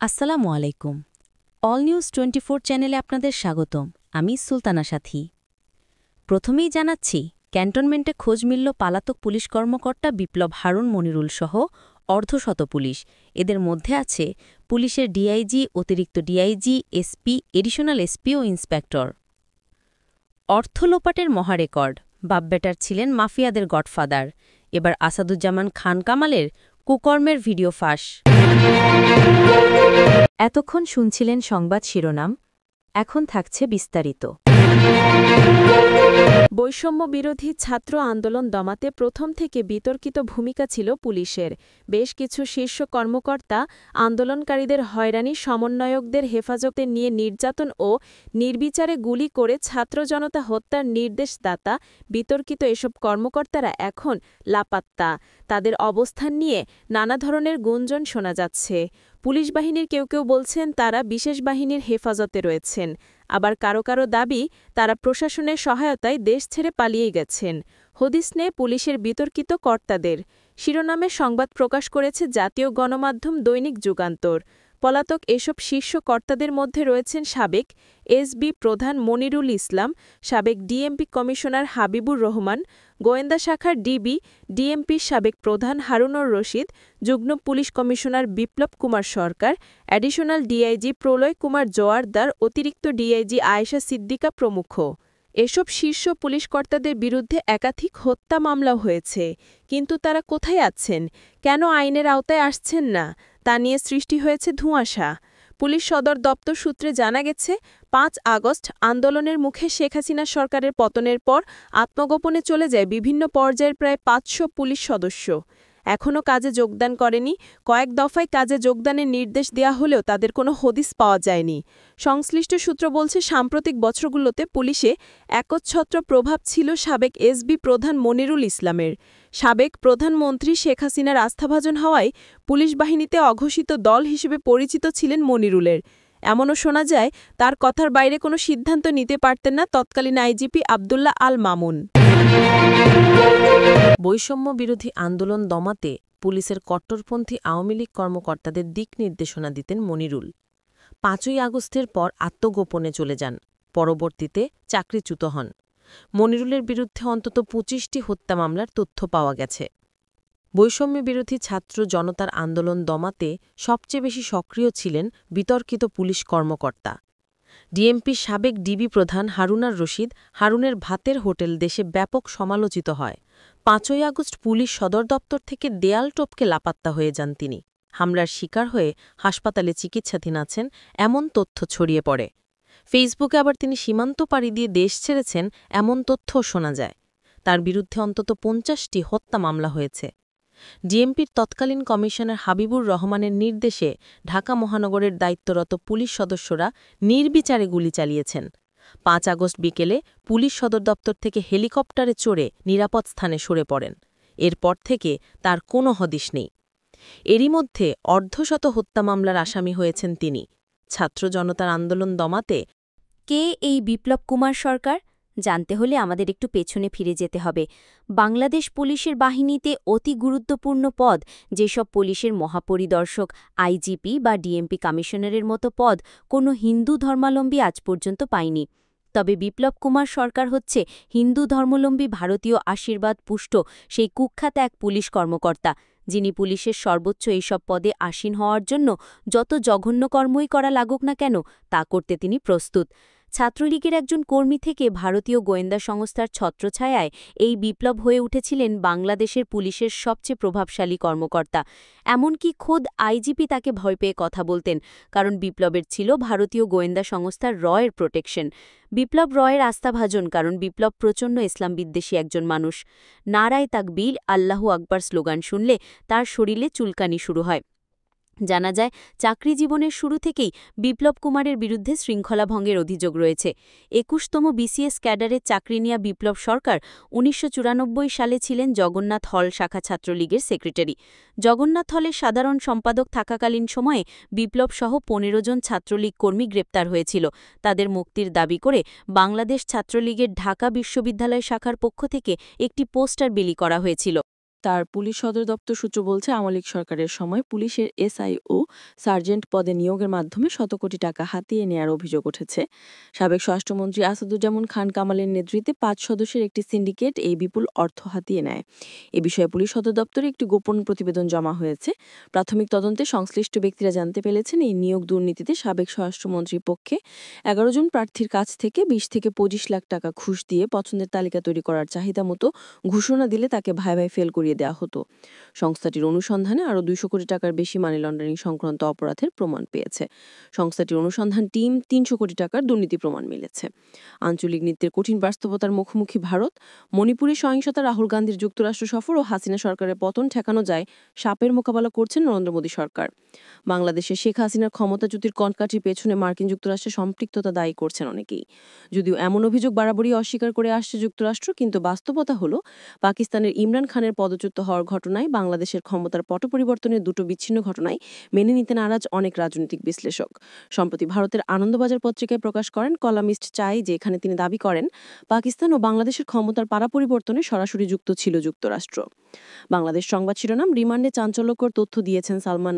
আসসালামু আলাইকুম। All news 24 চ্যানেলে আপনাদের স্বাগতম। আমি সুলতানা সাথী। প্রথমেই জানাচ্ছি, ক্যান্টনমেন্টে খোঁজ মিলল পালাতক পুলিশ কর্মকর্তা বিপ্লব হারুন মনিরুল সহ অর্ধশত পুলিশ। এদের মধ্যে আছে পুলিশের ডিআইজি, অতিরিক্ত ডিআইজি, এসপি, এডিশনাল এসপি ও ইন্সপেক্টর। অর্থ লোপাটের মহারেকর্ড। বাপবেটার ছিলেন মাফিয়াদের গডফাদার। এবার আসাদুজ্জামান খান কামালের কুকর্মের ভিডিও ফাঁস। এতক্ষণ শুনছিলেন সংবাদ শিরোনাম, এখন থাকছে বিস্তারিত। বৈষম্য বিরোধী ছাত্র আন্দোলন দমাতে প্রথম থেকে বিতর্কিত ভূমিকা ছিল পুলিশের। বেশ কিছু শীর্ষ কর্মকর্তা আন্দোলনকারীদের হয়রানি, সমন্বয়কদের হেফাজতে নিয়ে নির্যাতন ও নির্বিচারে গুলি করে ছাত্র জনতা হত্যার নির্দেশদাতা বিতর্কিত এসব কর্মকর্তারা এখন লাপাত্তা। তাদের অবস্থান নিয়ে নানা ধরনের গুঞ্জন শোনা যাচ্ছে। পুলিশ বাহিনীর কেউ কেউ বলছেন তারা বিশেষ বাহিনীর হেফাজতে রয়েছেন, আবার কারো কারো দাবি তারা প্রশাসনের সহায়তায় দেশ ছেড়ে পালিয়ে গেছেন। হদিস নেই পুলিশের বিতর্কিত কর্তাদের। শিরোনামে সংবাদ প্রকাশ করেছে জাতীয় গণমাধ্যম দৈনিক যুগান্তর। পলাতক এসব শীর্ষ কর্তাদের মধ্যে রয়েছেন সাবেক এসবি প্রধান মনিরুল ইসলাম, সাবেক ডিএমপি কমিশনার হাবিবুর রহমান, গোয়েন্দা শাখার ডিএমপির সাবেক প্রধান হারুনুর রশিদ, যুগ্ম পুলিশ কমিশনার বিপ্লব কুমার সরকার, অ্যাডিশনাল ডিআইজি প্রলয় কুমার জোয়ারদার, অতিরিক্ত ডিআইজি আয়েশা সিদ্দিকা প্রমুখ। এসব শীর্ষ পুলিশ কর্তাদের বিরুদ্ধে একাধিক হত্যা মামলাও হয়েছে। কিন্তু তারা কোথায় আছেন, কেন আইনের আওতায় আসছেন না, তা নিয়ে সৃষ্টি হয়েছে ধোঁয়াশা। পুলিশ সদর দপ্তর সূত্রে জানা গেছে, ৫ আগস্ট আন্দোলনের মুখে শেখ হাসিনা সরকারের পতনের পর আত্মগোপনে চলে যায় বিভিন্ন পর্যায়ের প্রায় ৫০০ পুলিশ সদস্য। এখনও কাজে যোগদান করেনি। কয়েক দফায় কাজে যোগদানের নির্দেশ দেওয়া হলেও তাদের কোনো হদিস পাওয়া যায়নি। সংশ্লিষ্ট সূত্র বলছে, সাম্প্রতিক বছরগুলোতে পুলিশে একচ্ছত্র প্রভাব ছিল সাবেক এসবি প্রধান মনিরুল ইসলামের। সাবেক প্রধানমন্ত্রী শেখ হাসিনার আস্থাভাজন হওয়ায় পুলিশ বাহিনীতে অঘোষিত দল হিসেবে পরিচিত ছিলেন মনিরুলের। এমনও শোনা যায়, তার কথার বাইরে কোনো সিদ্ধান্ত নিতে পারতেন না তৎকালীন আইজিপি আবদুল্লাহ আল মামুন। বৈষম্য বিরোধী আন্দোলন দমাতে পুলিশের কট্টরপন্থী আওয়ামী লীগ কর্মকর্তাদের দিক নির্দেশনা দিতেন মনিরুল। ৫ই আগস্টের পর আত্মগোপনে চলে যান, পরবর্তীতে চাকরিচ্যুত হন। মনিরুলের বিরুদ্ধে অন্তত ২৫টি হত্যা মামলার তথ্য পাওয়া গেছে। বৈষম্য বিরোধী ছাত্র জনতার আন্দোলন দমাতে সবচেয়ে বেশি সক্রিয় ছিলেন বিতর্কিত পুলিশ কর্মকর্তা। ডিএমপির সাবেক ডিবি প্রধান হারুনার রশিদ। হারুনের ভাতের হোটেল দেশে ব্যাপক সমালোচিত হয়। ৫ই আগস্ট পুলিশ সদর দপ্তর থেকে দেয়াল টপকে লাপাত্তা হয়ে যান তিনি। হামলার শিকার হয়ে হাসপাতালে চিকিৎসাধীন আছেন এমন তথ্য ছড়িয়ে পড়ে। ফেসবুকে আবার তিনি সীমান্ত পাড়ি দিয়ে দেশ ছেড়েছেন এমন তথ্যও শোনা যায়। তার বিরুদ্ধে অন্তত ৫০টি হত্যা মামলা হয়েছে। ডিএমপির তৎকালীন কমিশনার হাবিবুর রহমানের নির্দেশে ঢাকা মহানগরের দায়িত্বরত পুলিশ সদস্যরা নির্বিচারে গুলি চালিয়েছেন। ৫ আগস্ট বিকেলে পুলিশ সদর দপ্তর থেকে হেলিকপ্টারে চড়ে নিরাপদ স্থানে সরে পড়েন। এরপর থেকে তার কোনো হদিস নেই। এরই মধ্যে অর্ধশত হত্যা মামলার আসামি হয়েছেন তিনি। ছাত্র জনতার আন্দোলন দমাতে কে এই বিপ্লব কুমার সরকার জানতে হলে আমাদের একটু পেছনে ফিরে যেতে হবে। বাংলাদেশ পুলিশের বাহিনীতে অতি গুরুত্বপূর্ণ পদ, যেসব পুলিশের মহাপরিদর্শক, আইজিপি বা ডিএমপি কমিশনারের মতো পদ কোনো হিন্দু ধর্মাবলম্বী আজ পর্যন্ত পায়নি। তবে বিপ্লব কুমার সরকার হচ্ছে হিন্দু ধর্মাবলম্বী ভারতীয় আশীর্বাদ পুষ্ট সেই কুখ্যাত এক পুলিশ কর্মকর্তা, যিনি পুলিশের সর্বোচ্চ এইসব পদে আসীন হওয়ার জন্য যত জঘন্য কর্মই করা লাগুক না কেন তা করতে তিনি প্রস্তুত। ছাত্রলীগের একজন কর্মী থেকে ভারতীয় গোয়েন্দা সংস্থার ছত্রছায়ায় এই বিপ্লব হয়ে উঠেছিলেন বাংলাদেশের পুলিশের সবচেয়ে প্রভাবশালী কর্মকর্তা। এমনকি খোদ আইজিপি তাকে ভয় পেয়ে কথা বলতেন, কারণ বিপ্লবের ছিল ভারতীয় গোয়েন্দা সংস্থার রয়ের প্রোটেকশন। বিপ্লব রয়ের আস্থাভাজন, কারণ বিপ্লব প্রচণ্ড ইসলাম বিদ্বেষী একজন মানুষ। নারায়ে তাকবীর, আল্লাহু আকবার স্লোগান শুনলে তার শরীরে চুলকানি শুরু হয়। জানা যায়, চাকরি জীবনের শুরু থেকেই বিপ্লব কুমারের বিরুদ্ধে শৃঙ্খলা ভঙ্গের অভিযোগ রয়েছে। ২১তম বিসিএস ক্যাডারের চাকরি নেয়া বিপ্লব সরকার ১৯৯৪ সালে ছিলেন জগন্নাথ হল শাখা ছাত্রলীগের সেক্রেটারি। জগন্নাথ হলের সাধারণ সম্পাদক থাকাকালীন সময়ে বিপ্লবসহ ১৫ জন ছাত্রলীগ কর্মী গ্রেপ্তার হয়েছিল। তাদের মুক্তির দাবি করে বাংলাদেশ ছাত্রলীগের ঢাকা বিশ্ববিদ্যালয় শাখার পক্ষ থেকে একটি পোস্টার বিলি করা হয়েছিল। তার পুলিশ সদর দপ্তর সূত্র বলছে, আওয়ামী লীগ সরকারের সময় পুলিশের এসআই ও সার্জেন্ট পদে নিয়োগের মাধ্যমে শত কোটি টাকা হাতিয়ে নেয়ার অভিযোগ উঠেছে। সাবেক স্বরাষ্ট্রমন্ত্রী আসাদুজ্জামান খান কামালের নেতৃত্বে ৫ সদস্যের একটি সিন্ডিকেট এই বিপুল অর্থ হাতিয়ে নেয়। এ বিষয়ে পুলিশ সদর দপ্তরে একটি গোপন প্রতিবেদন জমা হয়েছে। প্রাথমিক তদন্তে সংশ্লিষ্ট ব্যক্তিরা জানতে পেরেছেন, এই নিয়োগ দুর্নীতিতে সাবেক স্বরাষ্ট্রমন্ত্রীর পক্ষে ১১ জন প্রার্থীর কাছ থেকে ২০ থেকে ২৫ লাখ টাকা ঘুষ দিয়ে পছন্দের তালিকা তৈরি করার চাহিদা মতো ঘোষণা দিলে তাকে ভাই ফেল করিয়ে দেওয়া হতো। সংস্থাটির অনুসন্ধানে আরও ২০০ কোটি টাকার বেশি মানি লন্ডারিং সংক্রান্ত অপরাধের প্রমাণ পেয়েছে। সংস্থাটির অনুসন্ধান টিম ৩০০ কোটি টাকার দুর্নীতি প্রমাণ মিলেছে। আঞ্চলিক নীতির কঠিন বাস্তবতার মুখোমুখি ভারত, মণিপুরে সহিংসতা, রাহুল গান্ধীর যুক্তরাষ্ট্র সফর ও হাসিনা সরকারের পতন ঠেকানো যায় সাপের মোকাবেলা করছেন নরেন্দ্র মোদী সরকার। বাংলাদেশে শেখ হাসিনার ক্ষমতাচ্যুতির কনকাঠির পেছনে মার্কিন যুক্তরাষ্ট্রের সম্পৃক্ততা দায়ী করছেন অনেকেই। যদিও এমন অভিযোগ বারবারই অস্বীকার করে আসছে যুক্তরাষ্ট্র, কিন্তু বাস্তবতা হলো পাকিস্তানের ইমরান খানের পদচ্যুত হওয়ার ঘটনায় বাংলাদেশের ক্ষমতার পট পরিবর্তনের দুটো বিচ্ছিন্ন ঘটনায় মেনে নিতে নারাজ অনেক রাজনৈতিক বিশ্লেষক। সম্প্রতি ভারতের আনন্দবাজার পত্রিকায় প্রকাশ করেন কলামিস্ট চাই, যে এখানে তিনি দাবি করেন পাকিস্তান ও বাংলাদেশের ক্ষমতার পাড়া পরিবর্তনে সরাসরি যুক্ত ছিল যুক্তরাষ্ট্র। বাংলাদেশ সংবাদ শিরোনাম, রিমান্ডে চাঞ্চল্যকর তথ্য দিয়েছেন সালমান